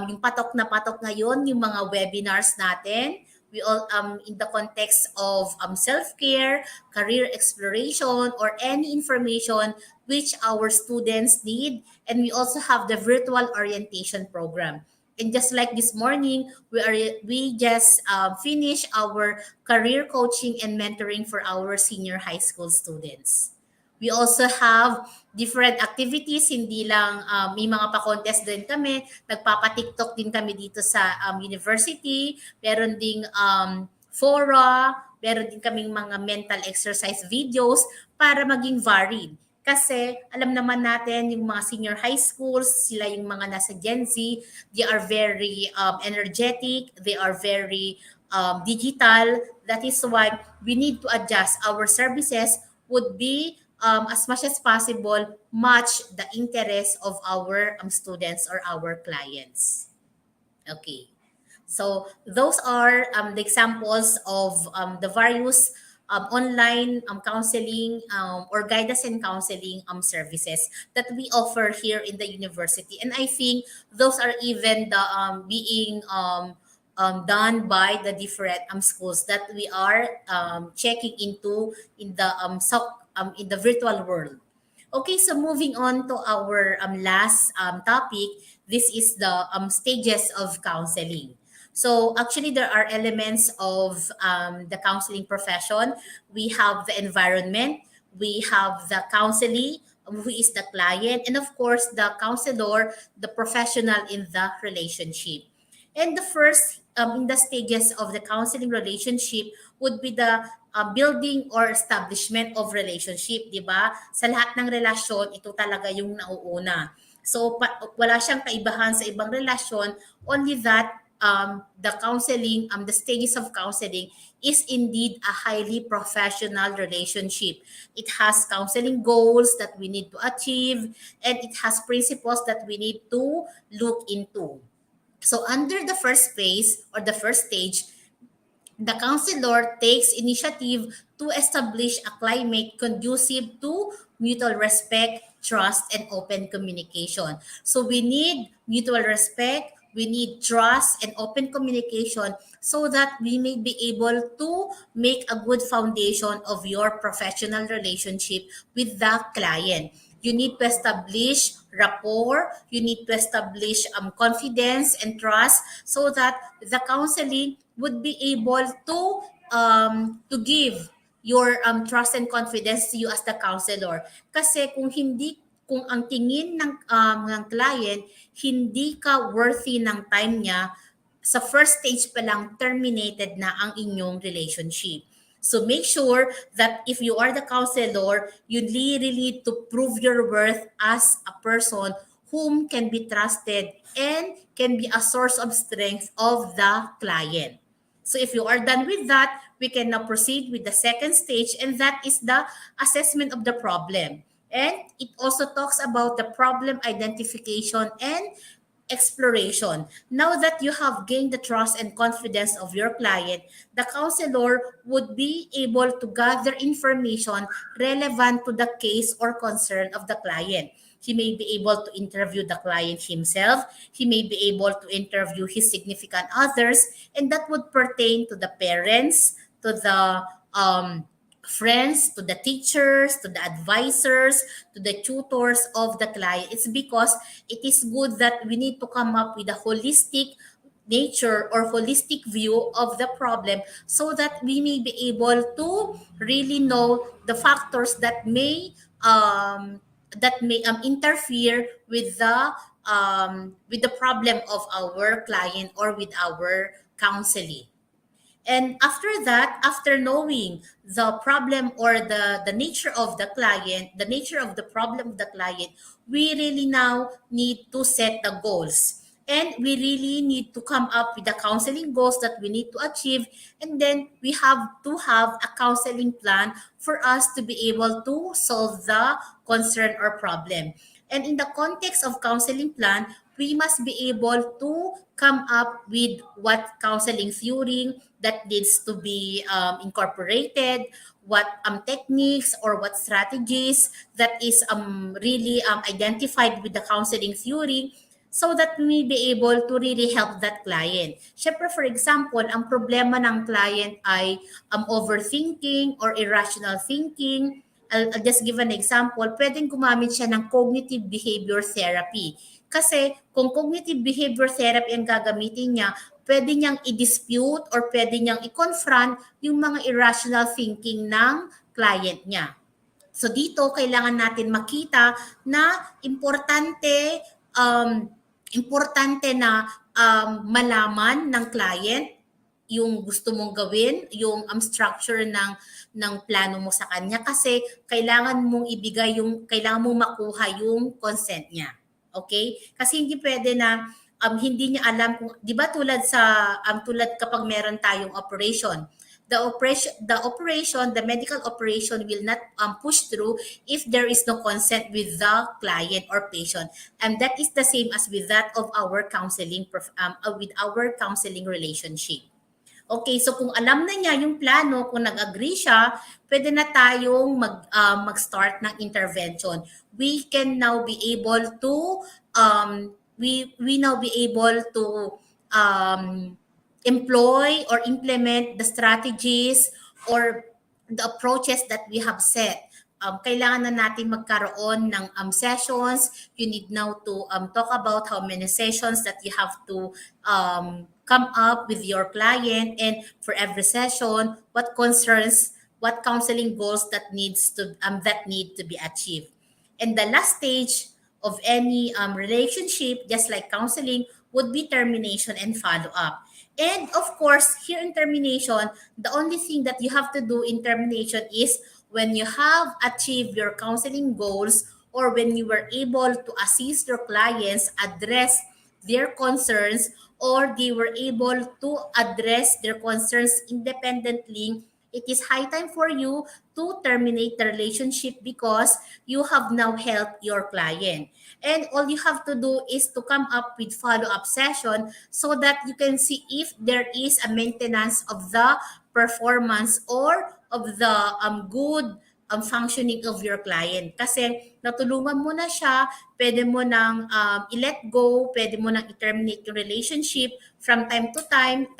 yung patok na ngayon, yung mga webinars natin. We all in the context of self-care, career exploration, or any information which our students need. And we also have the virtual orientation program. And just like this morning, we just finished our career coaching and mentoring for our senior high school students. We also have different activities, hindi lang may mga pa-contest din kami, nagpapa-TikTok din kami dito sa university, meron ding fora, meron din kaming mga mental exercise videos para maging varied. Kasi alam naman natin yung mga senior high schools, sila yung mga nasa Gen Z, they are very energetic, they are very digital. That is why we need to adjust our services would be as much as possible match the interest of our students or our clients. Okay. So those are the examples of the various online counseling or guidance and counseling services that we offer here in the university. And I think those are even the being done by the different schools that we are checking into in the virtual world. Okay, so moving on to our last topic, this is the stages of counseling. So actually, there are elements of the counseling profession. We have the environment, we have the counselee, who is the client, and of course, the counselor, the professional in the relationship. And the first in the stages of the counseling relationship would be the building or establishment of relationship, di ba? Sa lahat ng relasyon, ito talaga yung nauuna. So, wala siyang kaibahan sa ibang relasyon, only that the counseling, the stages of counseling is indeed a highly professional relationship. It has counseling goals that we need to achieve, and it has principles that we need to look into. So under the first phase or the first stage, the counselor takes initiative to establish a climate conducive to mutual respect, trust, and open communication. So we need mutual respect, we need trust and open communication so that we may be able to make a good foundation of your professional relationship with the client. You need to establish rapport, you need to establish confidence and trust so that the counseling would be able to give your trust and confidence to you as the counselor. Kasi kung ang tingin ng client, hindi ka worthy ng time niya, sa first stage pa lang terminated na ang inyong relationship. So make sure that if you are the counselor, you really need to prove your worth as a person whom can be trusted and can be a source of strength of the client. So if you are done with that, we can now proceed with the second stage, and that is the assessment of the problem. And it also talks about the problem identification and exploration. Now that you have gained the trust and confidence of your client, the counselor would be able to gather information relevant to the case or concern of the client. He may be able to interview the client himself. He may be able to interview his significant others, and that would pertain to the parents, to the friends, to the teachers, to the advisors, to the tutors of the client. It's because it is good that we need to come up with a holistic nature or holistic view of the problem so that we may be able to really know the factors that may interfere with the problem of our client or with our counseling. And after that, after knowing the problem or the nature of the client, the nature of the problem of the client, we really now need to set the goals. And we really need to come up with the counseling goals that we need to achieve. And then we have to have a counseling plan for us to be able to solve the concern or problem. And in the context of counseling plan, we must be able to come up with what counseling theory that needs to be incorporated, what techniques or what strategies that is really identified with the counseling theory so that we may be able to really help that client. Siyempre, for example, ang problema ng client ay overthinking or irrational thinking. I'll just give an example. Pwedeng gumamit siya ng cognitive behavior therapy. Kasi kung cognitive behavior therapy ang gagamitin niya, pwede niyang i-dispute or pwede niyang i-confront yung mga irrational thinking ng client niya. So dito, kailangan natin makita na importante na malaman ng client yung gusto mong gawin, yung structure ng plano mo sa kanya kasi kailangan mong kailangan mong makuha yung consent niya. Okay? Kasi hindi pwede na hindi niya alam kung 'di ba tulad kapag meron tayong operation, the medical operation will not push through if there is no consent with the client or patient. And that is the same as with that of our counseling with our counseling relationship. Okay, so kung alam na niya yung plano, kung nag-agree siya, pwede na tayong mag-start ng intervention. We can now be able to we now be able to employ or implement the strategies or the approaches that we have set. Kailangan na natin magkaroon ng sessions. You need now to talk about how many sessions that you have to come up with your client, and for every session, what concerns, what counseling goals that need to be achieved. And the last stage of any relationship, just like counseling, would be termination and follow-up. And of course, here in termination, the only thing that you have to do in termination is when you have achieved your counseling goals or when you were able to assist your clients address their concerns or they were able to address their concerns independently, it is high time for you to terminate the relationship because you have now helped your client. And all you have to do is to come up with follow-up session so that you can see if there is a maintenance of the performance or of the good functioning of your client. Kasi natulungan mo na siya, pwede mo nang i-let go, pwede mo nang i-terminate yung relationship from time to time,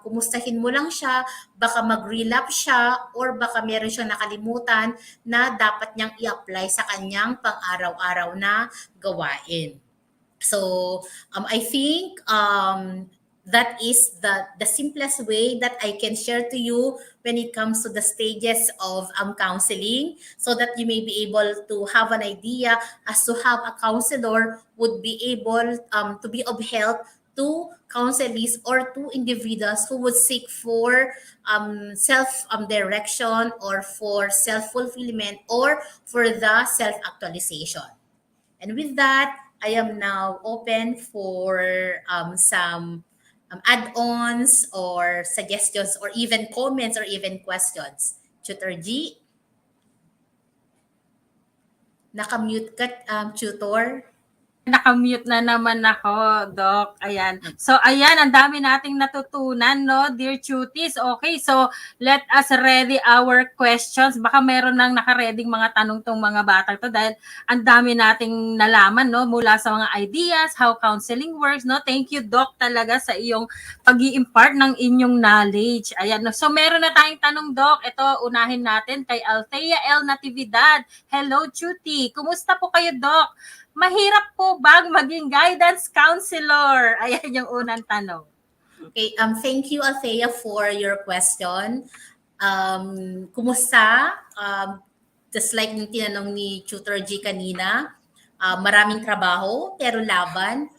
kumustahin mo lang siya, baka mag-relapse siya, or baka meron siyang nakalimutan na dapat niyang i-apply sa kanyang pang-araw-araw na gawain. So, I think that is the simplest way that I can share to you when it comes to the stages of counseling so that you may be able to have an idea as to how a counselor would be able to be of help to counselees or to individuals who would seek for self-direction or for self-fulfillment or for the self-actualization. And with that, I am now open for some add-ons or suggestions or even comments or even questions. Tutor G? Nakamute ka, tutor? Nakamute na naman ako, Doc. Ayan. So, ayan, ang dami nating natutunan, no, dear cuties. Okay, so let us ready our questions. Baka meron nang nakareading mga tanong tong mga batang to dahil ang dami nating nalaman, no, mula sa mga ideas, how counseling works, no. Thank you, Doc, talaga sa iyong pag-i-impart ng inyong knowledge. Ayan, no. So, meron na tayong tanong, Doc. Ito, unahin natin kay Althea L. Natividad. Hello, cutie. Kumusta po kayo, Doc? Mahirap po bang maging guidance counselor? Ayan yung unang tanong. Okay, thank you, Althea, for your question. Kumusta? Just like yung tinanong ni Tutor G kanina, maraming trabaho pero laban.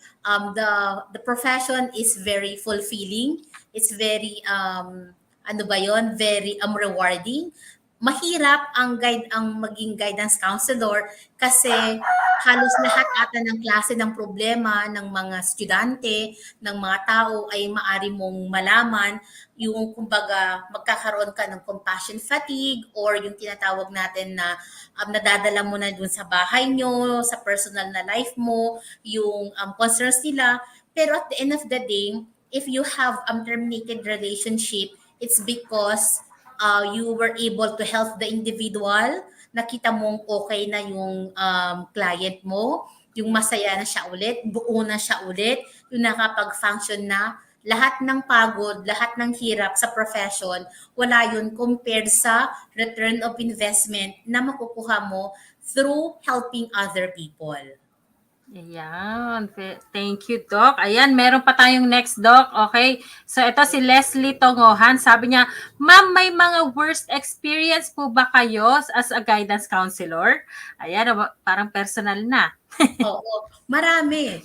The profession is very fulfilling. It's very ano ba yon? Very rewarding. Mahirap ang maging guidance counselor kasi halos lahat ata ng klase ng problema ng mga estudyante, ng mga tao ay maari mong malaman yung kumbaga magkakaroon ka ng compassion fatigue or yung tinatawag natin na nadadala mo na dun sa bahay nyo, sa personal na life mo, yung concerns nila. Pero at the end of the day, if you have terminated relationship, it's because you were able to help the individual, nakita mong okay na yung client mo, yung masaya na siya ulit, buo na siya ulit, yung nakapag-function na, lahat ng pagod, lahat ng hirap sa profession, wala yun compared sa return of investment na makukuha mo through helping other people. Ayan. Thank you, Doc. Ayan, meron pa tayong next, Doc. Okay. So, ito si Leslie Tongohan. Sabi niya, Ma'am, may mga worst experience po ba kayo as a guidance counselor? Ayan, parang personal na. Oo, marami.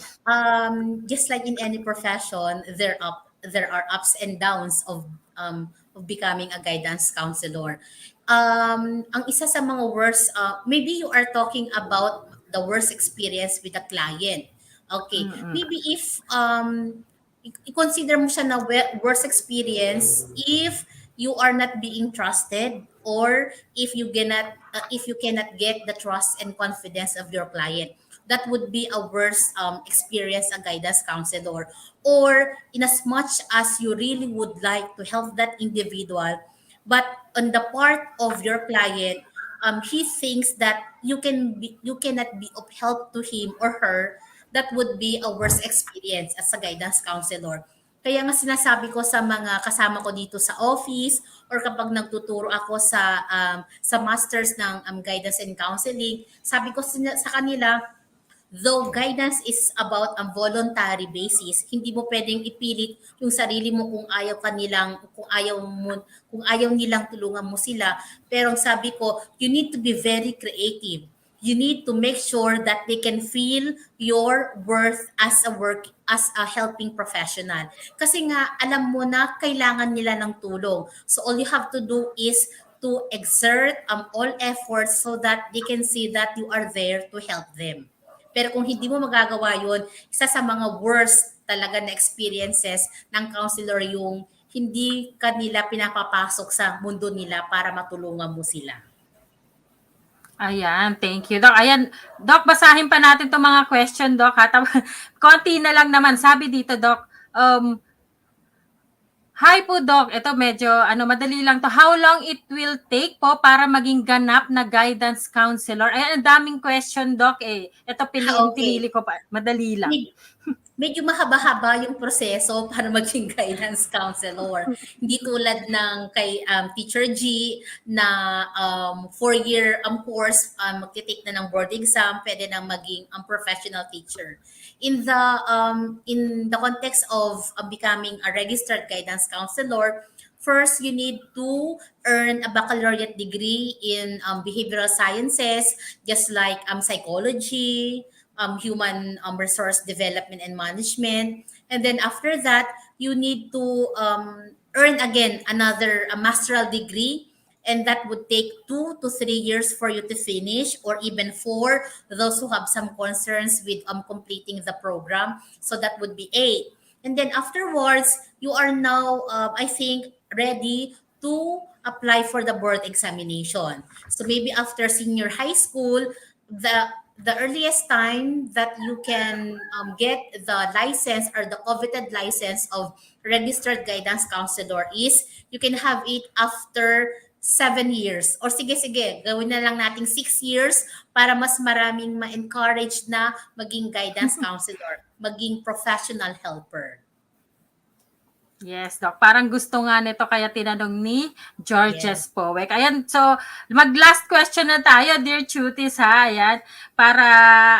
Just like in any profession, there are ups and downs of becoming a guidance counselor. Ang isa sa mga worst, maybe you are talking about the worst experience with a client. Okay, maybe if i-consider mo siya na worst experience if you are not being trusted or if you cannot get the trust and confidence of your client, that would be a worse experience a guidance counselor. Or in as much as you really would like to help that individual, but on the part of your client, he thinks that you cannot be of help to him or her, that would be a worse experience as a guidance counselor. Kaya nga sinasabi ko sa mga kasama ko dito sa office or kapag nagtuturo ako sa masters ng guidance and counseling, sabi ko sa kanila, though guidance is about a voluntary basis, hindi mo pwedeng ipilit yung sarili mo kung ayaw nilang tulungan mo sila. Pero ang sabi ko, you need to be very creative. You need to make sure that they can feel your worth as a helping professional. Kasi nga alam mo na kailangan nila ng tulong. So all you have to do is to exert all efforts so that they can see that you are there to help them. Pero kung hindi mo magagawa yun, isa sa mga worst talaga na experiences ng counselor yung hindi kanila pinapapasok sa mundo nila para matulungan mo sila. Ayan, thank you, Doc. Ayan, Doc, basahin pa natin itong mga question, Doc. Konti na lang naman. Sabi dito, Doc, hi po, Doc. Ito medyo madali lang to. How long it will take po para maging ganap na guidance counselor? Ayan, ang daming question, Doc. Ito pinili ko pa. Madali lang. Medyo mahaba-haba yung proseso para maging guidance counselor. Hindi tulad ng kay Teacher G na 4-year course, magti-take na ng board exam, pwede nang maging professional teacher. In the context of becoming a registered guidance counselor, first you need to earn a baccalaureate degree in behavioral sciences, just like psychology, human resource development and management. And then after that, you need to earn again another masteral degree, and that would take 2 to 3 years for you to finish, or even 4 those who have some concerns with completing the program. So that would be 8. And then afterwards, you are now, I think, ready to apply for the board examination. So maybe after senior high school, the earliest time that you can get the license or the coveted license of registered guidance counselor is you can have it after 7 years. Or sige, gawin na lang nating 6 years para mas maraming ma-encourage na maging guidance counselor, maging professional helper. Yes, Doc. Parang gusto nga nito kaya tinanong ni Georges Powek. Ayan, so mag-last question na tayo, dear cuties, ha? Ayan, para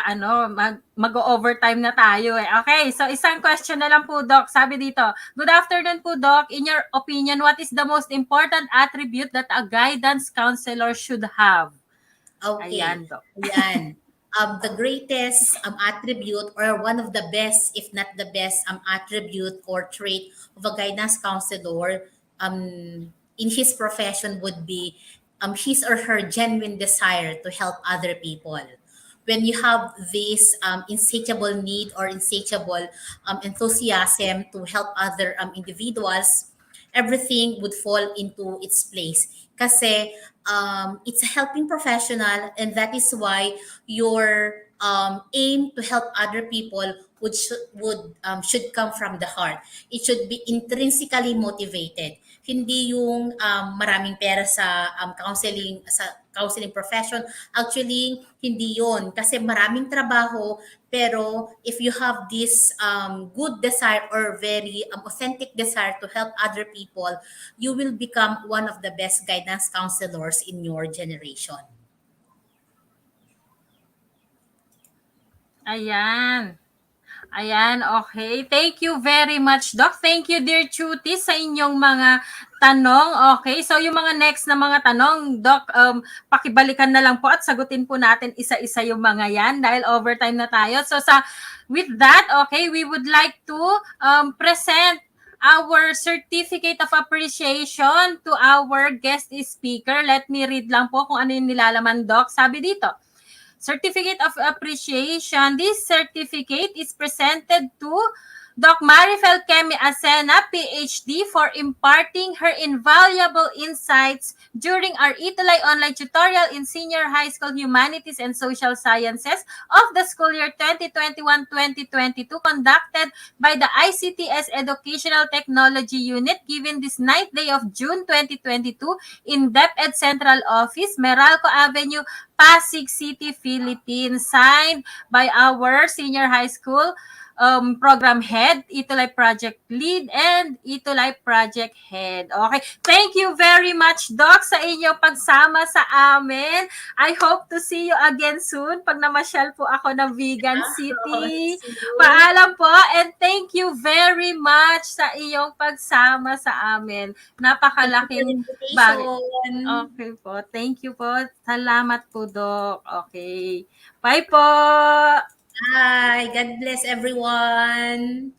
mag-overtime na tayo eh. Okay, so isang question na lang po, Doc. Sabi dito, good afternoon po, Doc. In your opinion, what is the most important attribute that a guidance counselor should have? Okay. Ayan, Doc. Ayan. The greatest attribute or one of the best, if not the best attribute or trait of a guidance counselor in his profession would be his or her genuine desire to help other people. When you have this insatiable need or insatiable enthusiasm to help other individuals, everything would fall into its place. Kasi it's a helping professional, and that is why your aim to help other people should come from the heart. It should be intrinsically motivated. Hindi yung maraming pera sa counseling profession. Actually, hindi yon, kasi maraming trabaho, pero if you have this good desire or very authentic desire to help other people, you will become one of the best guidance counselors in your generation. Ayan, okay. Thank you very much, Doc. Thank you, dear cuties, sa inyong mga tanong. Okay, so yung mga next na mga tanong, Doc, pakibalikan na lang po at sagutin po natin isa-isa yung mga yan dahil overtime na tayo. So with that, okay, we would like to present our certificate of appreciation to our guest speaker. Let me read lang po kung ano yung nilalaman, Doc. Sabi dito, Certificate of Appreciation. This certificate is presented to Doc Marifel Kemi Asena, PhD, for imparting her invaluable insights during our ETUlay online tutorial in Senior High School Humanities and Social Sciences of the school year 2021-2022 conducted by the DepEd Educational Technology Unit given this 9th day of June 2022 in DepEd Central Office, Meralco Avenue, Pasig City, Philippines. Signed by our Senior High School Program Head, ETUlay Project Lead, and ETUlay Project Head. Okay. Thank you very much, Doc, sa inyong pagsama sa amin. I hope to see you again soon pag namasyal po ako ng Vegan City. Paalam po, and thank you very much sa iyong pagsama sa amin. Napakalaking bagay. Okay po. Thank you po. Salamat po, Doc. Okay. Bye po. Hi, God bless everyone.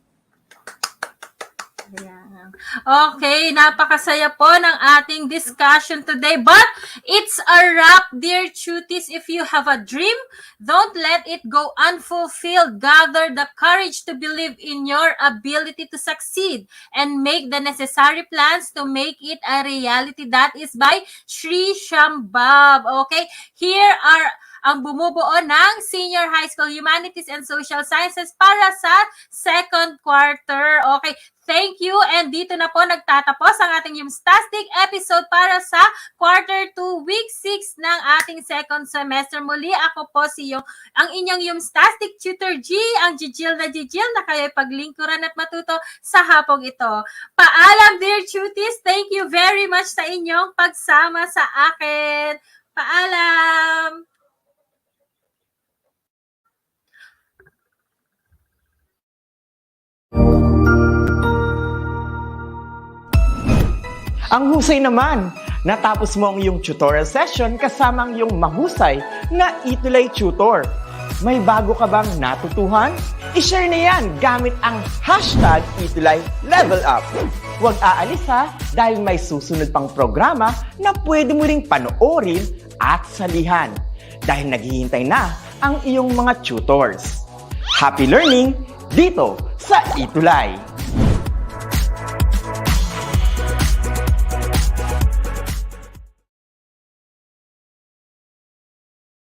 Okay, napakasaya po ng ating discussion today. But it's a wrap, dear cuties. If you have a dream, don't let it go unfulfilled. Gather the courage to believe in your ability to succeed and make the necessary plans to make it a reality. That is by Sri Shambhav. Okay, here are ang bumubuo ng Senior High School Humanities and Social Sciences para sa second quarter. Okay, thank you. And dito na po nagtatapos ang ating Yumstastic episode para sa quarter 2, week 6 ng ating second semester. Muli ako po ang inyong Yumstastic Tutor G, ang Gigil na kayo'y paglingkuran at matuto sa hapong ito. Paalam, dear cuties. Thank you very much sa inyong pagsama sa akin. Paalam! Ang husay naman! Natapos mo ang iyong tutorial session kasama ang iyong mahusay na ETUlay tutor. May bago ka bang natutuhan? I-share na yan gamit ang hashtag ETUlay Level Up. Huwag aalis ha, dahil may susunod pang programa na pwede mo ring panoorin at salihan. Dahil naghihintay na ang iyong mga tutors. Happy learning dito sa ETUlay!